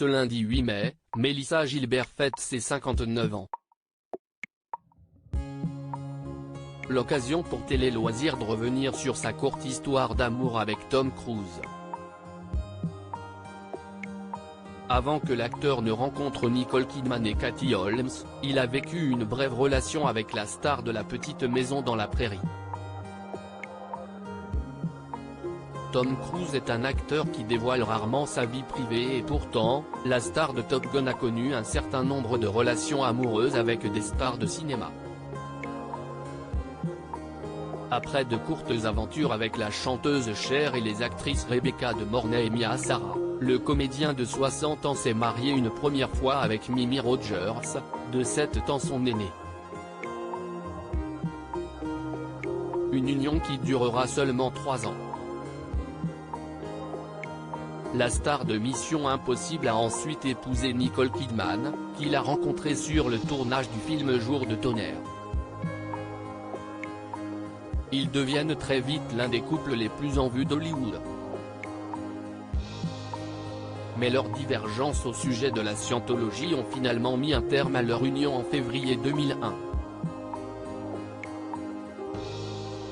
Ce lundi 8 mai, Mélissa Gilbert fête ses 59 ans. L'occasion pour Télé Loisirs de revenir sur sa courte histoire d'amour avec Tom Cruise. Avant que l'acteur ne rencontre Nicole Kidman et Katie Holmes, il a vécu une brève relation avec la star de La Petite Maison dans la Prairie. Tom Cruise est un acteur qui dévoile rarement sa vie privée et pourtant, la star de Top Gun a connu un certain nombre de relations amoureuses avec des stars de cinéma. Après de courtes aventures avec la chanteuse Cher et les actrices Rebecca De Mornay et Mia Sara, le comédien de 60 ans s'est marié une première fois avec Mimi Rogers, de 7 ans son aînée. Une union qui durera seulement 3 ans. La star de Mission Impossible a ensuite épousé Nicole Kidman, qu'il a rencontrée sur le tournage du film Jour de tonnerre. Ils deviennent très vite l'un des couples les plus en vue d'Hollywood. Mais leurs divergences au sujet de la scientologie ont finalement mis un terme à leur union en février 2001.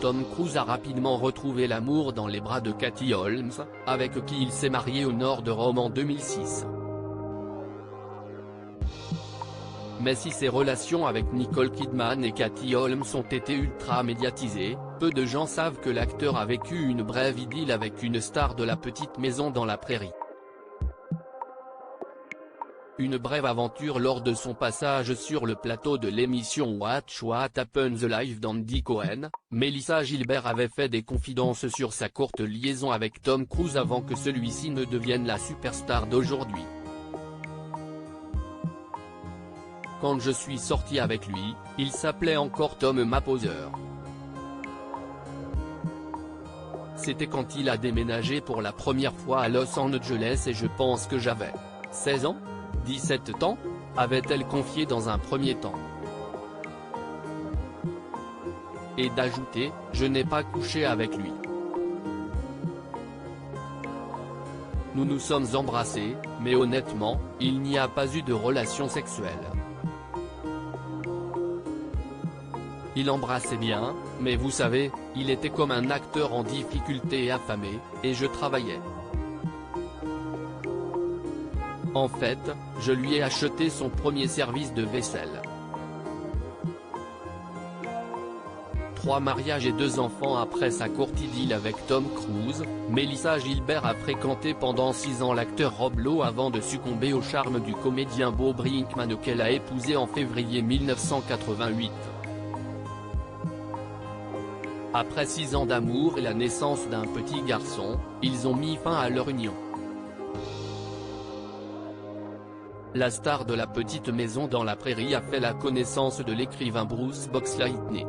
Tom Cruise a rapidement retrouvé l'amour dans les bras de Katie Holmes, avec qui il s'est marié au nord de Rome en 2006. Mais si ses relations avec Nicole Kidman et Katie Holmes ont été ultra médiatisées, peu de gens savent que l'acteur a vécu une brève idylle avec une star de La Petite Maison dans la Prairie. Une brève aventure lors de son passage sur le plateau de l'émission Watch What Happens Live d'Andy Cohen, Mélissa Gilbert avait fait des confidences sur sa courte liaison avec Tom Cruise avant que celui-ci ne devienne la superstar d'aujourd'hui. Quand je suis sorti avec lui, il s'appelait encore Tom Maposer. C'était quand il a déménagé pour la première fois à Los Angeles et je pense que j'avais 16 ans ? 17 ans, avait-elle confié dans un premier temps. Et d'ajouter, je n'ai pas couché avec lui. Nous nous sommes embrassés, mais honnêtement, il n'y a pas eu de relation sexuelle. Il embrassait bien, mais vous savez, il était comme un acteur en difficulté et affamé, et je travaillais. En fait, je lui ai acheté son premier service de vaisselle. 3 mariages et 2 enfants après sa courte idylle avec Tom Cruise, Mélissa Gilbert a fréquenté pendant 6 ans l'acteur Rob Lowe avant de succomber au charme du comédien Bo Brinkman qu'elle a épousé en février 1988. Après 6 ans d'amour et la naissance d'un petit garçon, ils ont mis fin à leur union. La star de La Petite Maison dans la Prairie a fait la connaissance de l'écrivain Bruce Boxleitner.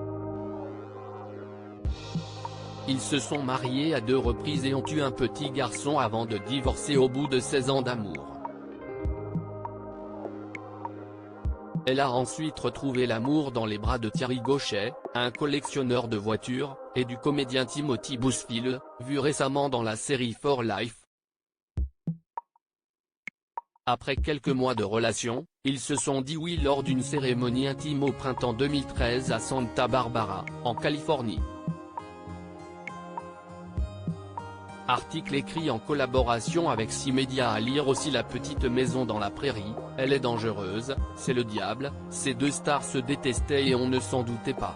Ils se sont mariés à 2 reprises et ont eu un petit garçon avant de divorcer au bout de 16 ans d'amour. Elle a ensuite retrouvé l'amour dans les bras de Thierry Gauchet, un collectionneur de voitures, et du comédien Timothy Busfield, vu récemment dans la série For Life. Après quelques mois de relation, ils se sont dit oui lors d'une cérémonie intime au printemps 2013 à Santa Barbara, en Californie. Article écrit en collaboration avec 6 médias à lire aussi La Petite Maison dans la Prairie, elle est dangereuse, c'est le diable, ces 2 stars se détestaient et on ne s'en doutait pas.